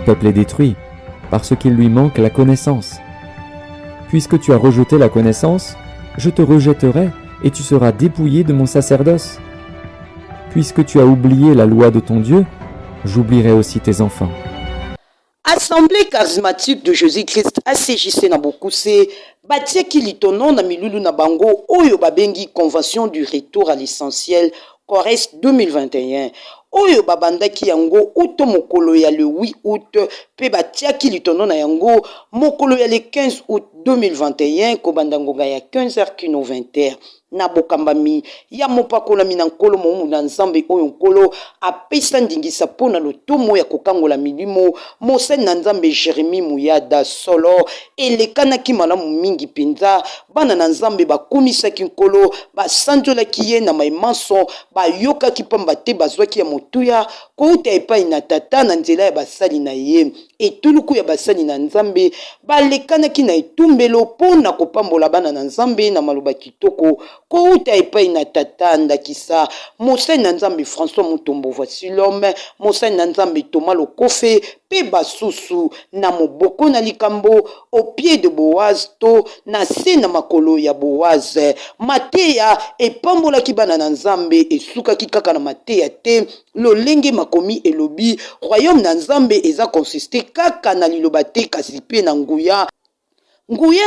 peuple est détruit, parce qu'il lui manque la connaissance. Puisque tu as rejeté la connaissance, je te rejetterai et tu seras dépouillé de mon sacerdoce. Puisque tu as oublié la loi de ton Dieu, j'oublierai aussi tes enfants. Assemblée charismatique de Jésus-Christ ACJC na Bokuse batiaki litono na milulu na bango oyo babengi convention du retour à l'essentiel CORES 2021 oyo babandaki yango uto mokolo ya le 8 août pe batiaki litono na yango mokolo ya le 15 août 2021 kobanda ngonga ya 15h kino 20h na bokambami ya mopakolami na nkolo momu na nzambe oyo nkolo apesa ndingisa mpona lotomo ya kokangola milimo moseni na nzambe Jérémie Muyada solo elekanaki malamu mingi mpenza bana na nzambe bakumisaki nkolo basanzolaki ye na maimanso bayokaki pamba te bazwaki ya motuya kouta epai na tata na nzela ya basali na ye etuluku ya basali na nzambe balekanaki na etumbelo mpona kopambola bana na nzambe na maloba kitoko kouta epai na tata ndakisa moseni na nzambe François Mutombo voici l'homme moseni na nzambe Thomas Lokofe pe basusu na moboko na likambo au pied de Boaz to na se na makolo ya Boaz mateya epambolaki bana na nzambe esukaki kaka na mateya te lolenge makomi elobi royaume na nzambe eza consiste kaka na liloba te kasi pe na nguya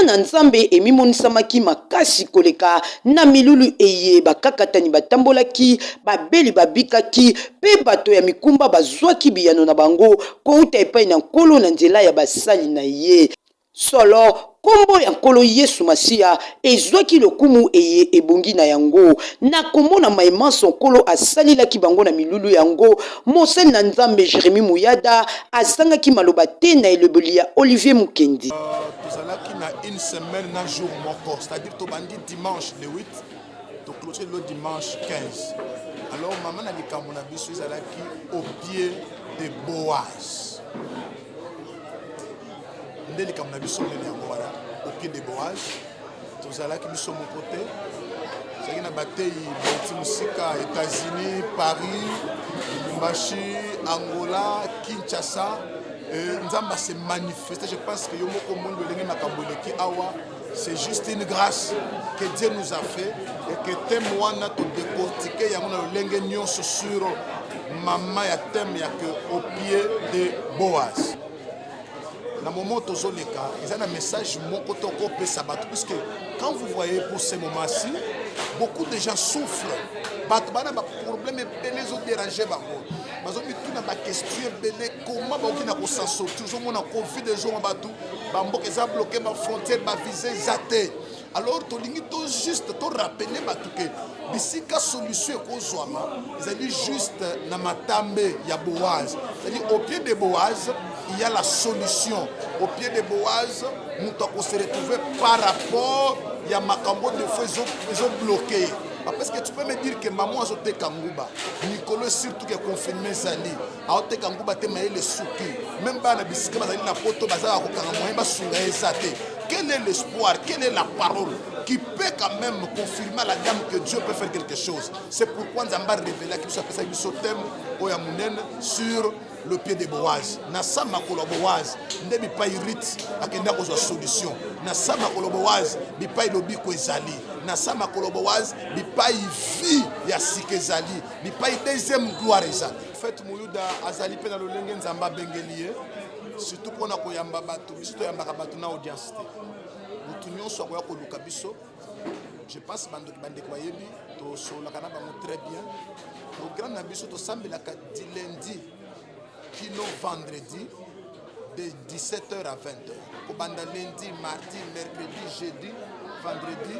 na nzambe emimonisamaki makasi koleka na milulu eye bakakatani batambolaki babeli babikaki pe bato ya mikumba bazwaki biyano na bango kouta epai na nkolo na nzela ya basali na ye solo kombo ya nkolo Yesu Masiya ezwaki lokumu eye ebongi na yango na komona maimanso nkolo asalilaki bango na milulu yango moseni na nzambe Jérémie Muyada asangaki maloba te na elobeli ya Olivier Mukendi. Tozalaki na une semaine na jour moko, c'est-à-dire tobandi dimanche le 8 to clôturer le dimanche 15. Alors maman na likambo na biso ezalaki au pied de Boaz. Nde likambo na biso ndenge yango wana au pied de Boaz. Tozalaki biso mon côté. Zaki na batei bauti musika États-Unis, Paris, Lubumbashi, Angola, Kinshasa. Nzamba s'est manifesté. Je pense que Yomoko Mondo Lengi Makamboleki Awa, c'est juste une grâce que Dieu nous a fait et que témoigne tout décortiqué. Yamona Lengi Nyon sur Maman ya thème ya que au pied de Boaz. Dans le moment où il y a un message puisque quand vous voyez pour ces moments-ci, beaucoup de gens souffrent. Problème les autres dérangés. Comment on s'en sort? Toujours on a Covid des gens qui ont bloqué ma frontière, ma visée, zaté. Alors, tu as juste rappeler que si la solution est qu'on juste dans ma tambe, il y a Boaz. C'est-à-dire au pied de Boaz, il y a la solution. Au pied de Boaz, nous devons se retrouver par rapport à ya makambo de fois ils ont bloqué. Parce que tu peux me dire que maman a été Kangouba, Nicolas surtout qui a confirmé Zali, a été Kangouba te maïle souki, même pas la biscuit bazali na poto bazala ko kangamoy ba sunga ezate. Quel est l'espoir, quelle est la parole qui peut quand même confirmer à la dame que Dieu peut faire quelque chose? C'est pourquoi Nzamba révélé qu'il s'appelle ça biso thème oyamunen sur le pied de Boaz. Nasa makolo Boaz, ndebi pa irite akenda ko solution. Nasa makolo Boaz, bi pa lobi ko ezali. Nasa makolo Boaz, bi pa vie ya sikezali, bi pa deuxième gloire ezali. Fait Muyuda azali pe na lolenge Nzamba bengelie, surtout pour na koyamba batu, biso yamba batu na audience te. Mutu nyonso akoya ko luka biso. Je pense bande kwa yebi to so la kana ba très bien. Programme na biso to sambela ka di lundi kino vendredi de 17h à 20h. Kobanda lundi, mardi, mercredi, jeudi, vendredi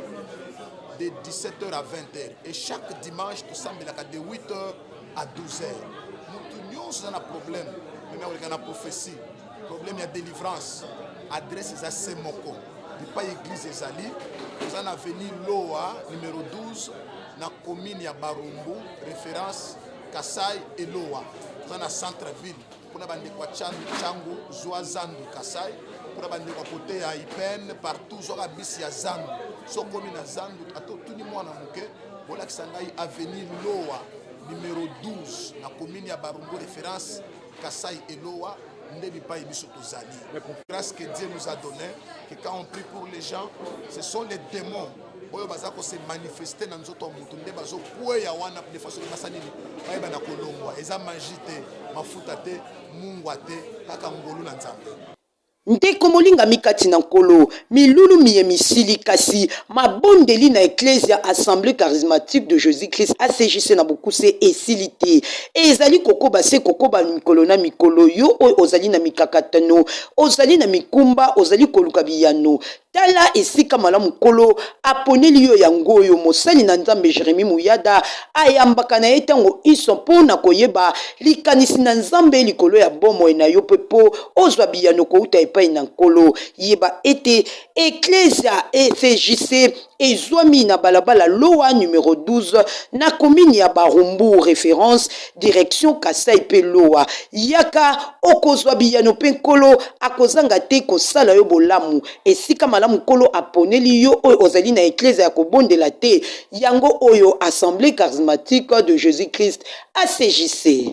de 17h à 20h. Et chaque dimanche, tout semble de 8h à 12h. Nous avons un problème. Nous avons une prophétie. Problème de délivrance. Adresse à Semoko. Il n'y a pas d'église Ezali. Nous avons avenue Loa, numéro 12, dans la commune de Barumbu, référence Kasai et Loa. Nous avons un centre-ville. Pour la bande de Changu, Zoazandu, Kasai. Pour la bande de côté à Ipen, partout, Zora Bissi à Zandu. So commune à Zandu, à tout le monde à Mouké. Voilà que ça a avenue Loa, numéro 12, la commune de Barumbu, référence Kasai et Loa. Grâce que Dieu nous a donné, que quand on prie pour les gens, ce sont les démons oyo bazako se manifester dans nzoto mutu nde bazo kweya wana de façon basanini bayeba na kolongwa eza magie te mafuta te mungwa te kaka ngolu na nzambe. Ndeko molinga mikati na nkolo milulu miye misili kasi mabondeli na Ecclesia Assemblée charismatique de Jésus-Christ ACJC na bokuse esilite ezali kokoba se kokoba mikolo na mikolo yo oyo ozali na mikakatano ozali na mikumba ozali koluka biyano tala esika malamu nkolo aponeli yo yango oyo mosali na nzambe Jérémie Muyada ayambaka na ye ntango iso mpona koyeba likanisi na nzambe likolo ya bomoi na yo mpe po ozwa biyano kouta epai na nkolo yeba ete Ecclesia ECJC ezwami na balabala loa numéro 12 na komini ya Barumbu référence direction Kasai pe loa yaka okozwa biyano mpe nkolo akozanga te kosala yo bolamu esika malamu nkolo aponeli yo oyo ozali na Ecclesia ya kobondela te yango oyo Assemblée charismatique de Jésus-Christ ACJC.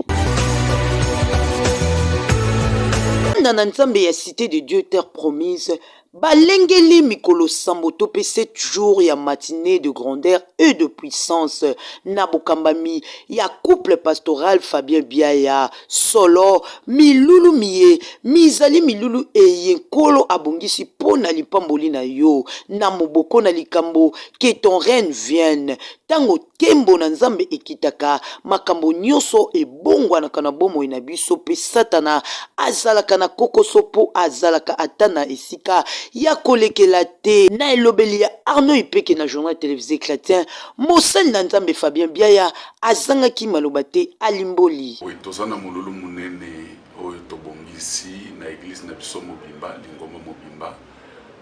Na nzambe ya cité de Dieu terre promise balengeli mikolo sambo tope 7 jours ya matinée de grandeur et de puissance na bokambami ya couple pastoral Fabien Biaya solo milulu miye mizali milulu eye nkolo abongisi pona lipamboli na yo na moboko na likambo que ton reine vienne tango kembo na nzambe ekitaka makambo nyonso ebongwanaka na bomoi na biso pe satana azalaka na kokoso po azalaka ata na esika ya kolekela te na elobeli ya Arnaud Ipeke na journal télévisé chrétien mosali na nzambe Fabien Biaya azangaki maloba te alimboli tozana molulu munene oyo tobongisi na église na biso mobimba lingomba mobimba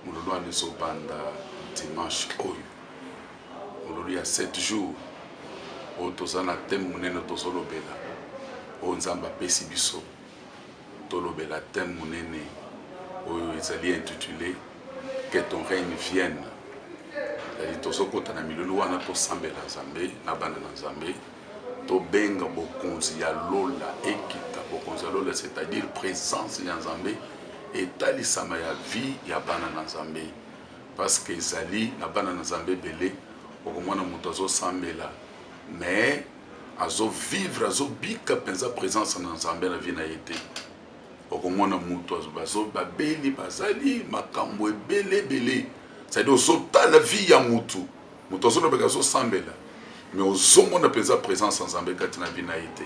molulu wana ezobanda dimanche oyo molulu ya 7 jours oyo toza na teme munene tozolobela oyo nzambe apesi biso tolobela teme munene oyo ezali intitulé que ton règne vienne. ezali tozokota na milulu wana tosambela nzambe na bana na nzambe tobenga bokonzi ya lola ekita bokonzi ya lola c'est-à-dire présence ya nzambe etalisama ya vie ya bana na nzambe parce que ezali na bana na nzambe ebele okomona moto azosambela mais azovivre azobika mpenza présence na nzambe na vie na ye te okomona moto babeli bazali makambo ebele c'est-à-dire ozotala vie ya motu moto azolobeka azosambela mais ozomona mpenza présence ya nzambe kati na vie na ye te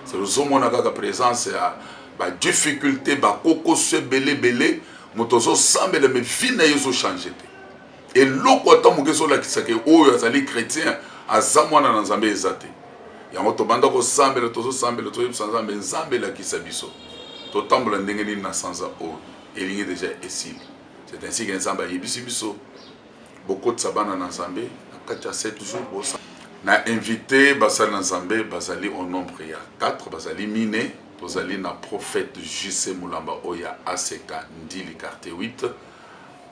c'est ozomona kaka présence ya badifficulté bakokoso ebele moto azosambela mais vie na ye ezochange te eloko ata moke ezolakisaka oyo azali chrétien aza mwana na nzambe eza te yango tobanda kosambela tozosambela toyebisa nzambe nzambe elakisa biso totambola ndenge nini na sanza oyo elingi deja esili c'est ainsi que nzambe ayebisi biso bokotisa bana na nzambe na kati ya 7 jours bosa na invité basali na nzambe bazali au nombre ya 4 bazali mine tozali na prophète JC Mulamba oyo ya ACK Ndili quartier 8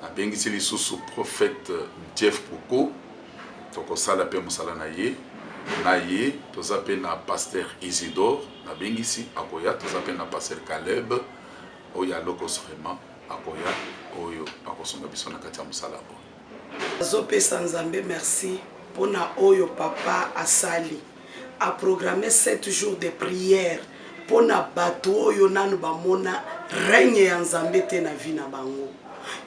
nabengisi lisusu prophète Jeff Poko tokosala mpe mosala na ye toza mpe na pasteur Isidore nabengisi akoya toza mpe na pasteur Caleb oyo alokos vraiment akoya oyo akosonga biso na kati ya mosala oyo azopesa nzambe merci mpona oyo papa asali aprogramme 7 jours de prière mpona bato oyo nanu bamona règne ya nzambe te na vie na bango.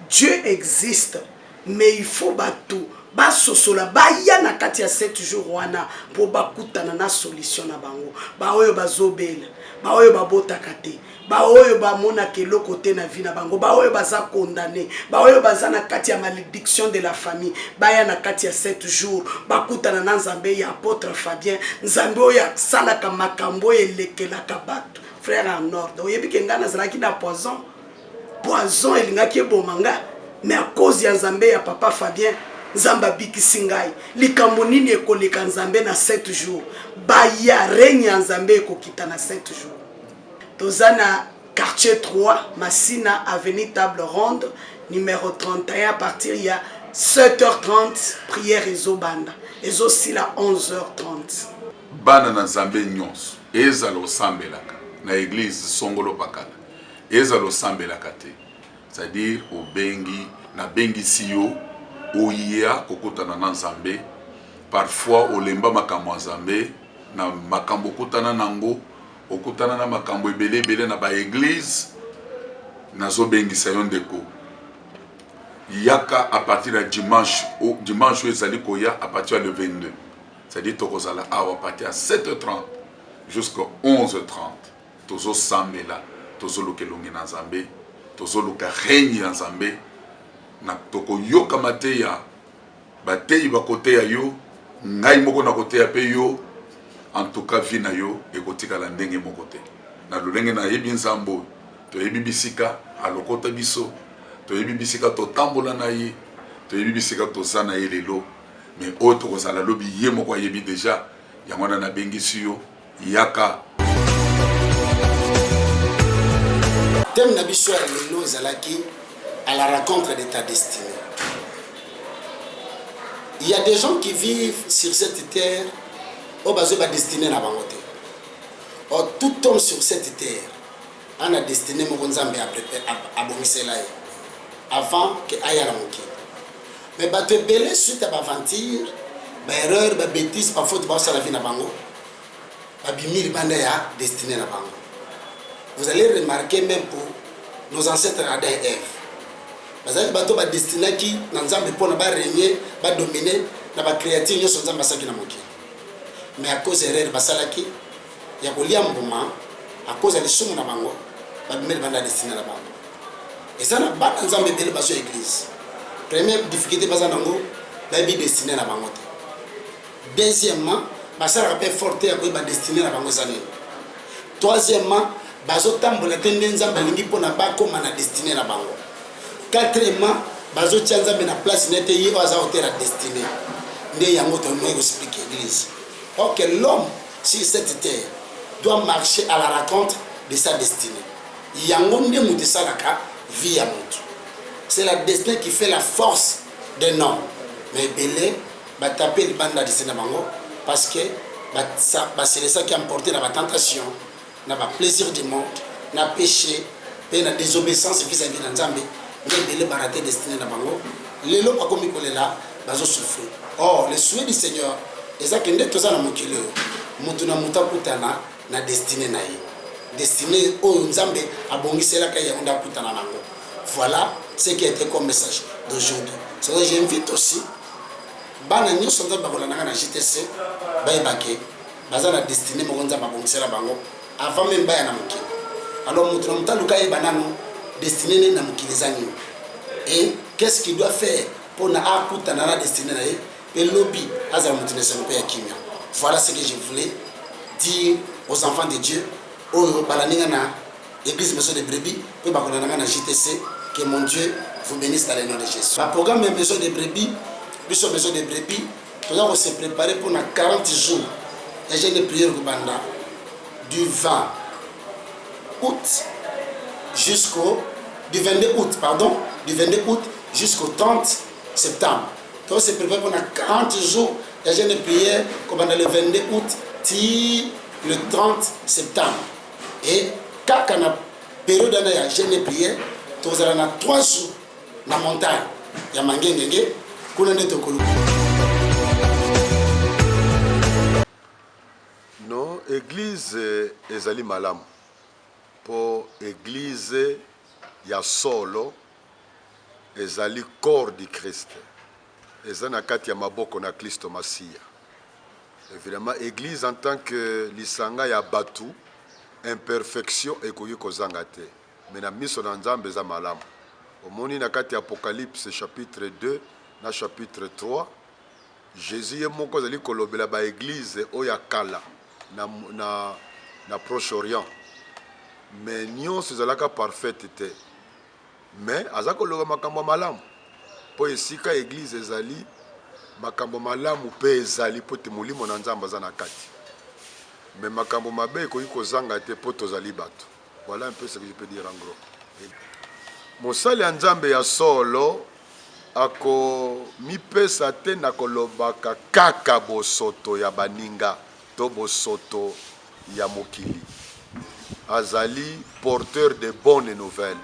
Dieu existe mais il faut bato basosola baya na kati ya 7 jours wana po bakutana na solution na bango baoyo bazobela baoyo babotaka te baoyo bamona keloko te na vie na bango baoyo baza condamné baoyo baza na kati ya malédiction de la famille baya na kati ya 7 jours bakutana na nzambe ya apôtre Fabien nzambe oyo asalaka makambo elekelaka bato frère en ordre oyebi ke ngana zalaki na poison elingaki ebomanga mais à cause ya nzambe ya papa Fabien nzamba bikisi ngai likambo nini ekoleka nzambe na 7 jours baya règne ya nzambe ekokita na 7 jours. Tozana quartier 3 Massina avenue Table Ronde numéro 31 à partir ya 7h30 prière ezobanda ezosila 11h30 bana na nzambe nyonso ezala osambelaka na église songolo pakala ezala osambelaka te, c'est-à-dire obengi na bengisi yo oya kokutana na Nzambe. Parfois olemba makambo ya Nzambe na makambo okutana nango, okutana na makambo ebele na ba église. Nazobengisa yo ndeko, yaka à partir de dimanche ezali koya à partir de 22, c'est-à-dire tokozala awa à partir à 7h30 jusqu'à 11h30. Tozo sambela, tozo lokelongi na Nzambe, tozo loka règne na Nzambe, na toko yoka mateya bateyi bakote ya yo, ngai moko na kote ya pe yo. En tout cas vie na yo ekotikala ndenge moko te, na lolenge na yebi Nzambo toyebi bisika alokota biso, toyebi bisika totambola na ye, toyebi bisika toza na ye lelo. Mais oyo tokozala lobi ye moko ayebi deja, yango wana nabengisi yo yaka. Thème na biso ya lelo ezalaki à la rencontre de ta destinée. Il y a des gens qui vivent sur cette terre au bazo ba destinée na bango te. Or tout homme sur cette terre a na destinée mo Nzambe a bongisela ye avant que aya la mokili. Mais bato ebele suite à ba aventure, ba erreur, ba bêtise, pa faute ba sala vie na bango, ba bimi libanda ya destinée na bango. Vous allez remarquer même pour nos ancêtres Adam et Ève. Bazali bato ba destiné qui na Nzambe pona ba régner, ba dominer na ba créature nyonso Nzambe asaki na mokili. Mais à cause erreur basalaki ya kolia mbuma, à cause ya lisumu na bango, ba bimeli banda destiné na bango. Et ça na ba Nzambe bele baso église. Première difficulté baza nango, ba bi destiné na bango te. Deuxièmement, basala pe forte ya ko ba destiné na bango zanene. Troisièmement, bazo tambola tende Nzambe lingi pona ba koma na destiné na bango. Quatrièmement, bazo tia Nzambe na place nete yi oza hôtel la destinée. Nde yango to no expliquer l'église. Or que l'homme sur cette terre doit marcher à la rencontre de sa destinée. Yango nde mutu salaka vie ya mutu. C'est la destinée qui fait la force d'un homme. Mais belé ba taper le bande de destinée bango parce que c'est ça qui a emporté la tentation, na ba plaisir du monde, na péché, pe na désobéissance vis-à-vis de Nzambe. Les baratés destinés à Bango, les lots comme ils là, bazo souffrir. Or, le souhait du Seigneur, et ça qui est tout ça dans mon kilo, mutuna mutakutana na destiné naïe. Destiné au Nzambe à Bongisela kaya onda kutana nango. Voilà ce qui a été comme message d'aujourd'hui. C'est vrai, j'invite aussi, bana nyo sonza bakola nanga na JTC, baibake, baza na destiné mo Nzambe à Bongisela bango, avant même baya na mokili. Alors mutuna mutaluka e banano. Destiné na mukilizani. Et qu'est-ce qu'il doit faire pour na akuta na destiné na et lobby azala mutune sempe ya kimia. Voilà ce que je voulais dire aux enfants de Dieu au balaninga na église maison de brebis pe bakola na JTC. Que mon Dieu vous bénisse dans le nom de Jésus. Le programme maison de brebis, biso maison de brebis, nous allons se préparer pour 40 jours. Et j'ai une prière au banda du 20 août jusqu'au du 22 août, pardon, du 22 août jusqu'au 30 septembre. Donc c'est préparé pendant 40 jours. Et j'ai une prière comme le 22 août le 30 septembre. Et quand on a période d'année, j'ai une prière, nous allons 3 jours dans la montagne. Il y a Mangengenge, Koulande Tokolo. Non, église ezali malamu. Pour église ya solo ezali corps du Christ. Eza na kati ya maboko na Kristo Masia. Évidemment, église en tant que lisanga ya batu, imperfection ekoki kozanga te. Mais na miso na Nzambe eza malamu. Omoni na kati ya Apocalypse chapitre 2 na chapitre 3, Jésus ye moko azali kolobela ba église oya kala na Proche-Orient. Mais nyonso ezalaka parfaite te. Mais aza koloba makambo malamu. Po esika église ezali makambo malamu pe ezali po te molimo na Nzambe aza na kati. Mais makambo mabe ekoki kozanga te po tozali bato. Voilà un peu ce que je peux dire en gros. Mosali ya Nzambe ya solo ako mipesa te na kolobaka kaka bosoto ya baninga to bosoto ya mokili. azali porteur de bonnes nouvelles.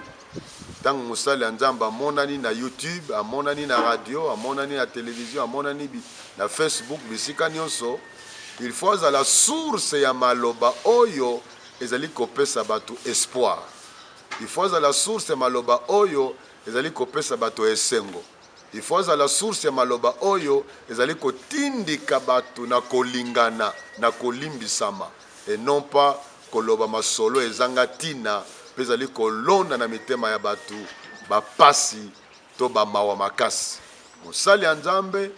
Tant mosali ya nzambe amonani na YouTube, amonani na radio, amonani na télévision, amonani na Facebook, bisika nyonso, il faut azala source ya maloba oyo ezali kopesa bato espoir. Il faut azala source ya maloba oyo ezali kopesa bato esengo. Il faut azala source ya maloba oyo ezali kotindika bato na kolingana, na kolimbisama, et non pas koloba masolo ezanga tina ezali kolonda na mitema ya bato bapasi to bamawa makasi. Mosali ya nzambe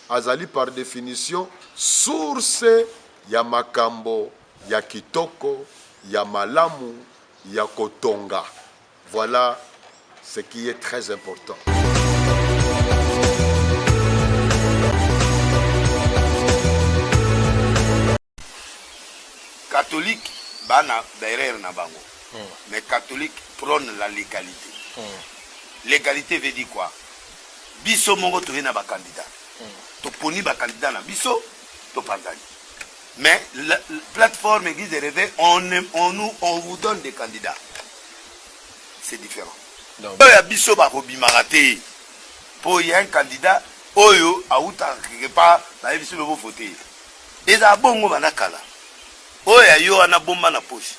azali par définition source ya makambo ya kitoko, ya malamu, ya kotonga. Voilà ce qui est très important. Catholique bana derrière na bango. Mais catholique prône la légalité. Légalité veut dire quoi? Biso mongo to na ba candidat. To poni ba candidat na biso to pandani. Mais la plateforme Église des Réveils, on vous donne des candidats. C'est différent. Donc ya biso ba robimaraté. Pour y a un candidat oyo auta quelque part ba biso be voter. Eza bongo banakala. Oya yo ana bomba na poche.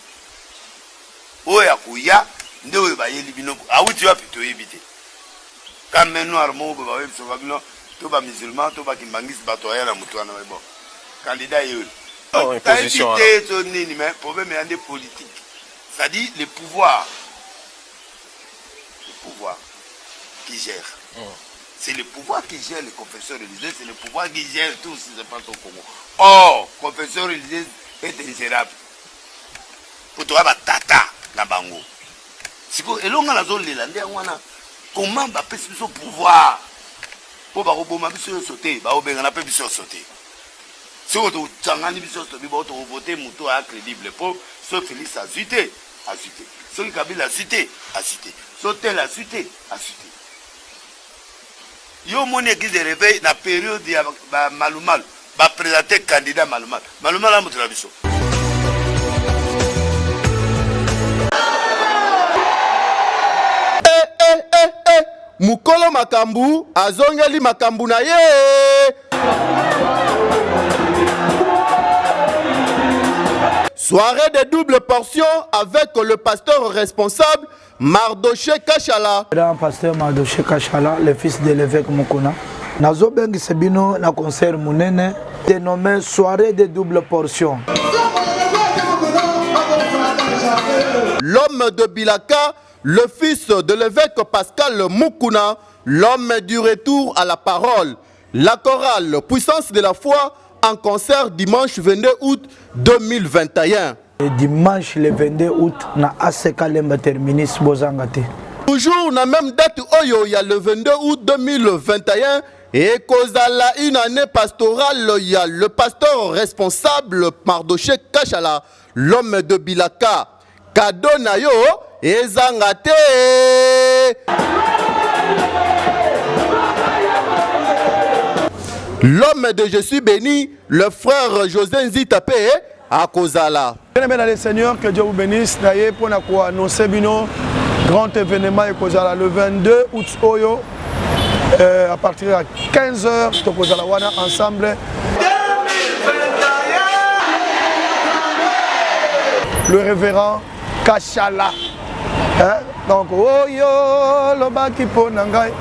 Oya kuya nde oyo bayeli bino awuti wapi to ebite. Kame noir mo ba web so babino to ba musulman to ba kimbangisi bato ya na mutu ana bon. Candidat yo. Opposition to nini mais problème est politique. C'est-à-dire le pouvoir qui gère. C'est le pouvoir qui gère les confesseurs religieux, c'est le pouvoir qui gère tout ce qui se passe au Congo. Or, confesseurs religieux est ingérable. Pour toi, tata na bango. Si vous elonga la zone lelande wana, comment va passer son pouvoir pour ba roboma biso sauter, ba obenga na pe biso sauter. Si vous tangani biso sauter, ba to voter muto a crédible pour ce Félix a cité, a cité. Ce qui Kabila a cité, a cité. Sauter la cité, a cité. Yo mon Église de réveil na période ya malumal. Va présenter candidat Malumal. Malumal a montré la biso. Mukolo makambu azongeli makambu na ye. Soirée de double portion avec le pasteur responsable Mardoché Kachala. Le pasteur Mardoché Kachala, le fils de l'évêque Mukuna. Nazo bengi sebino na concert munene dénommé soirée de double portion. L'homme de Bilaka, le fils de l'évêque Pascal Mukuna, l'homme du retour à la parole. La chorale Puissance de la foi en concert dimanche 22 août 2021. Et dimanche le 22 août na ACK Lemba Terminus Bozangate. Toujours na même date oyo il y a le 22 août 2021 et kozala une année pastorale, il y a le pasteur responsable Mardoché Kachala, l'homme de Bilaka. Cadeau na yo ezangate. L'homme de Je suis béni, le frère José Nzitape à Kozala. Bien les seigneurs, que Dieu vous bénisse. D'ailleurs, pour nous annoncer bino grand événement et Kozala le 22 août oyo à partir de 15h to Kozala wana ensemble. Le révérend Kachala. Donc oyo lobaki ponangai.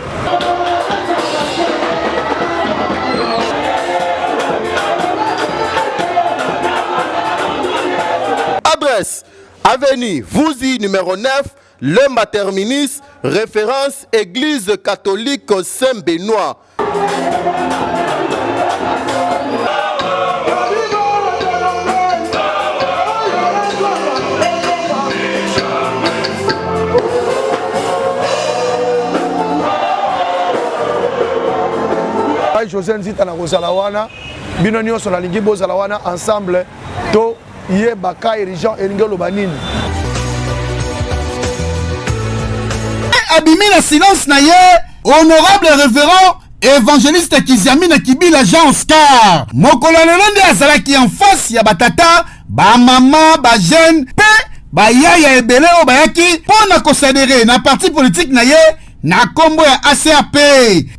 Adresse, avenue Vouzi numéro 9, Lemba Terminus, référence Église catholique Saint-Benoît. José Nzita na Kozalawana, bino nyonso na lingi bozalawana ensemble to ye baka irigeant eringelo banini. Abimi na silence na ye, honorable révérend évangéliste Kiziamina Kibila Jean Oscar. Mokolo lelo nde azalaki en face ya batata, ba mama, ba jeune, pe bayaya ebele o bayaki pona kosadere na parti politique na ye na kombo ya ACRP.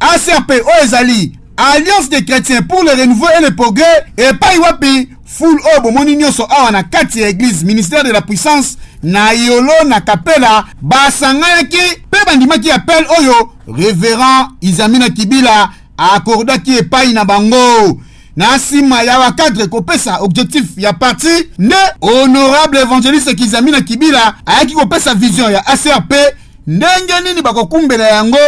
ACRP o ezali Alliance des chrétiens pour le renouveau et le progrès et pas wapi full obo moni nyonso awa na kati ya église ministère de la puissance na yolo na kapela basangaki pe bandimaki appel oyo révérend Izamina Kibila akordaki epai na bango. Na sima ya wakadre kopesa objectif ya parti ne honorable évangéliste Kizamina Kibila ayaki kopesa vision ya ACRP ndenge nini bakokumbela yango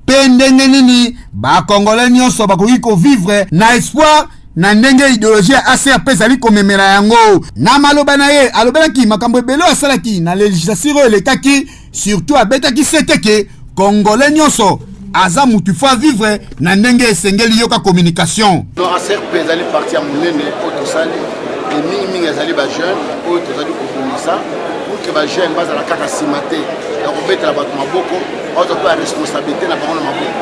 pe ndenge nini bakongole nyonso bakoki kovivre na espoir na ndenge idéologie ya ACRP zali komemela yango. Na maloba na ye alobelaki makambo ebele asalaki na législature elekaki surtout abetaki seteke kongole nyonso aza mutu fa vivre na ndenge esengeli yoka communication. No ACRP ezali parti ya munene oyo tosali mingi ezali ba jeune oyo tozali kokomisa pour que ba jeune bazala kaka nsima te ya kobetela bato maboko oyo pe ya responsabilité na bango na maboko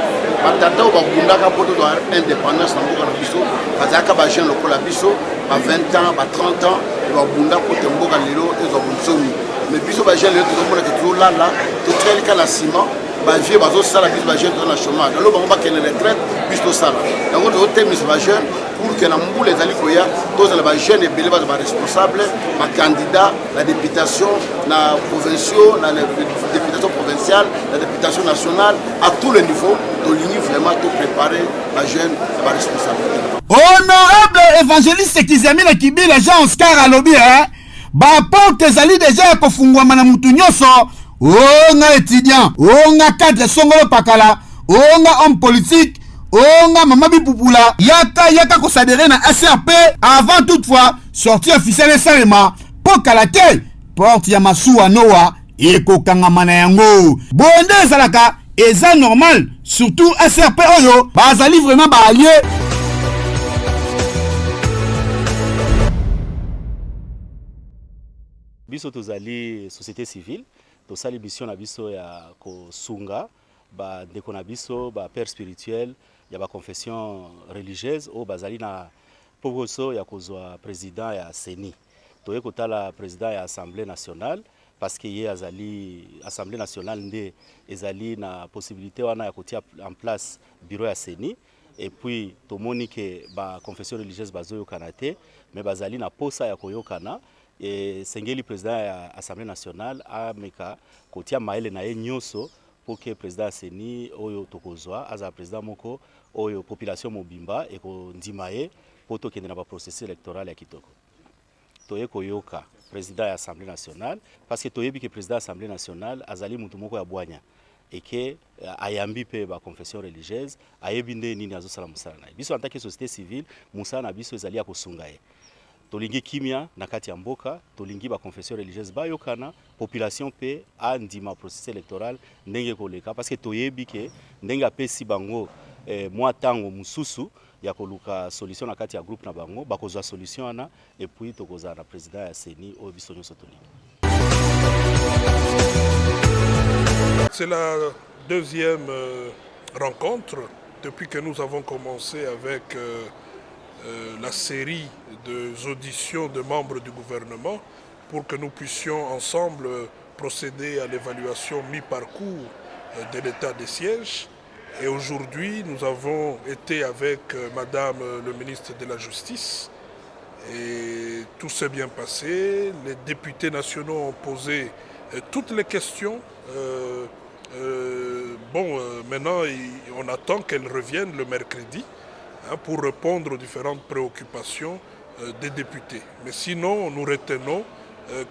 batata oyo babundaka mpo tozwa indépendance na mboka na biso bazalaka ba jeune lokola biso ba 20 ans ba 30 ans babunda mpo te mboka lelo ezwa bonsomi mais biso ba jeune lelo tozomona ke tozolala totrelika na nsima bavieux bazosala biso bajeune toza na chômage alo bango bakende retraite biso tosala yango tozotemisa bajeune pour que na mbula ezali koya tozala bajeune ebele baza baresponsable bacandidat na députation na provinciaux na députation provinciale na députation nationale à tous les niveaux tolingi vraiment topréparer bajeune na baresponsabilité. Honorable évangéliste Kizamina Kibila Jean Oscar alobi baporte ezali deja ya kofungwama na mutu nyonso onga étudiant, onga cadre songolo pakala, onga homme politique, onga mama bipupula, yaka kosadere na ACRP avant toutefois sortie officielle salema pour kalate porte ya masuwa noa eko kangama na yango. Bonde ezalaka eza normal surtout ACRP oyo bazali vraiment ba allié. Biso tozali société civile tosali mission na biso ya kosunga ba ndeko na biso ba père spirituel ya ba confession religieuse o bazali na pokoso ya kozwa président ya CENI toye kotala président ya Assemblée nationale parce que ye azali Assemblée nationale nde ezali na possibilité wana ya kotia en place bureau ya CENI et puis tomoni ke ba confession religieuse bazoyo kanate mais bazali na posa ya koyokana et sengeli président ya Assemblée nationale ameka kotia maele na ye nyonso pour que président CENI oyo tokozwa aza président moko oyo population mobimba et ko ndima ye poto kende na ba processus électoral ya kitoko toye koyoka président ya Assemblée nationale parce que toyebi que président ya Assemblée nationale azali mutu moko ya bwanya et que ayambi pe ba confession religieuse ayebi nde nini azosala musala na biso en tant que société civile musala na biso ezali ya kosunga ye tolingi kimia na kati ya mboka tolingi ba confession religieuse bayokana population pe andima processus électoral ndenge koleka parce que toyebi ke ndenge apesi bango mwa tango mususu ya koluka solution na kati ya groupe na bango bakozwa solution ana et puis tokoza na président ya CENI o biso nyonso tolingi. C'est la deuxième rencontre depuis que nous avons commencé avec la série d'auditions de membres du gouvernement pour que nous puissions ensemble procéder à l'évaluation mi-parcours de l'état des sièges. Et aujourd'hui, nous avons été avec Madame le ministre de la Justice et tout s'est bien passé. Les députés nationaux ont posé toutes les questions. Maintenant, on attend qu'elles reviennent le mercredi pour répondre aux différentes préoccupations des députés. Mais sinon, nous retenons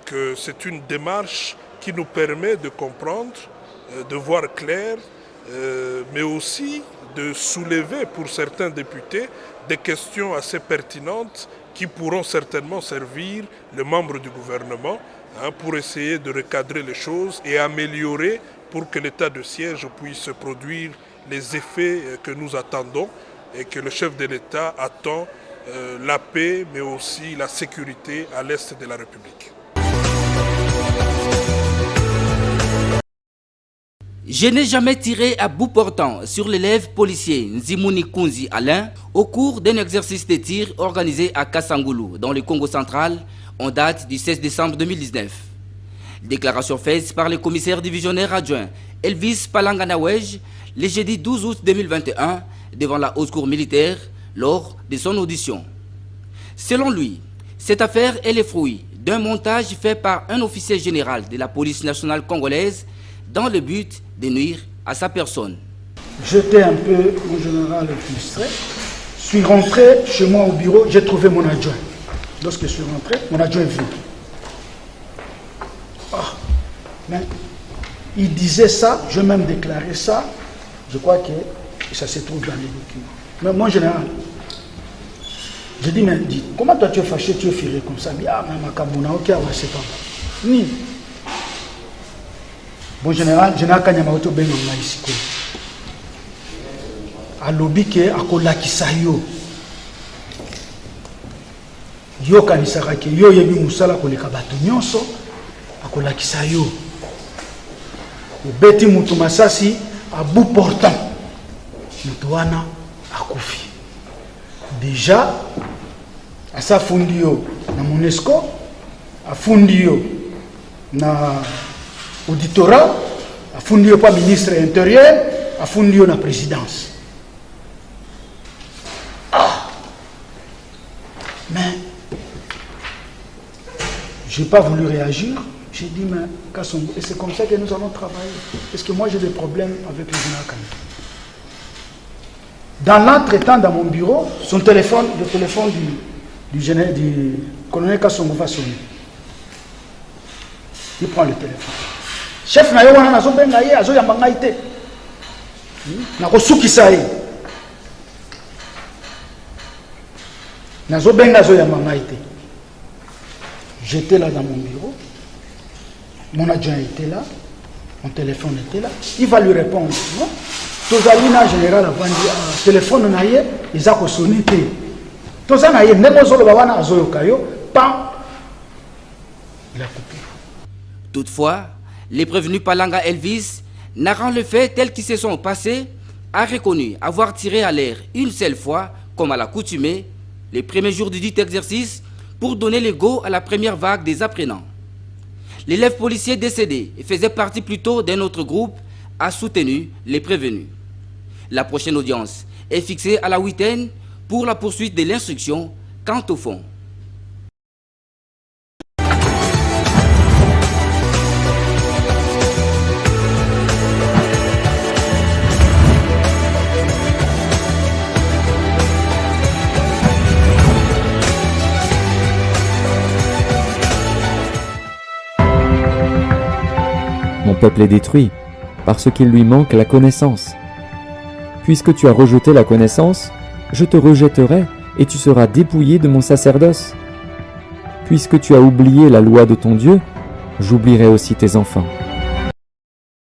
que c'est une démarche qui nous permet de comprendre, de voir clair, mais aussi de soulever pour certains députés des questions assez pertinentes qui pourront certainement servir les membres du gouvernement pour essayer de recadrer les choses et améliorer pour que l'état de siège puisse produire les effets que nous attendons et que le chef de l'État attend la paix mais aussi la sécurité à l'est de la République. Je n'ai jamais tiré à bout portant sur l'élève policier Nzimouni Kunzi Alain au cours d'un exercice de tir organisé à Kassangoulou, dans le Congo central, en date du 16 décembre 2019. Déclaration faite par le commissaire divisionnaire adjoint Elvis Palanganawej le jeudi 12 août 2021 devant la haute cour militaire lors de son audition. Selon lui, cette affaire est le fruit d'un montage fait par un officier général de la police nationale congolaise dans le but de nuire à sa personne. J'étais un peu, mon général, frustré. Je suis rentré chez moi au bureau, j'ai trouvé mon adjoint. Lorsque je suis rentré, mon adjoint est venu. Mais il disait ça, je vais même déclarer ça. Je crois que ça se trouve dans les documents. Mais mon général, je dis, mais dis, comment toi tu es fâché, tu es furieux comme ça? Ah, mais ma kamouna, ok, c'est pas bon. Ni. Bon général, je n'ai pas de auto ben ici. A lobby ke akolakisa yo. Yo kanisaka ke yo yebi musala koleka bato nyonso akolakisa yo. Obeti mutu masasi à bout portant. Mutu wana akufi. Déjà asa fundi yo na Monesco, afundi yo na auditorat, afundi yo pa ministre intérieur, afundi yo na présidence. Mais je n'ai pas voulu réagir. J'ai dit, mais Kassongo, et c'est comme ça que nous allons travailler. Parce que moi j'ai des problèmes avec le général Kani. Dans l'entretemps, dans mon bureau, son téléphone, le téléphone du colonel Kassongo va sonner. Il prend le téléphone. Chef na yo wana nazo benga ye azo yamba ngai te. Na ko sukisa ye. Nazo benga azo yamba ngai te. J'étais là dans mon bureau. Mon adjoint était là. Mon téléphone était là. Il va lui répondre. Non? Tozalina général avant dit téléphone na ye ils a ko sonné te. Tozana ye ndeko zolo bawana azo yokayo pan. Il a coupé. Toutefois, les prévenus Palanga Elvis, narrant le fait tel qu'ils se sont passés, a reconnu avoir tiré à l'air une seule fois, comme à l'accoutumée, les premiers jours du dit exercice, pour donner le go à la première vague des apprenants. L'élève policier décédé et faisait partie plutôt d'un autre groupe, a soutenu les prévenus. La prochaine audience est fixée à la 8e pour la poursuite de l'instruction quant au fond. Mon peuple est détruit, parce qu'il lui manque la connaissance. Puisque tu as rejeté la connaissance, je te rejetterai et tu seras dépouillé de mon sacerdoce. Puisque tu as oublié la loi de ton Dieu, j'oublierai aussi tes enfants.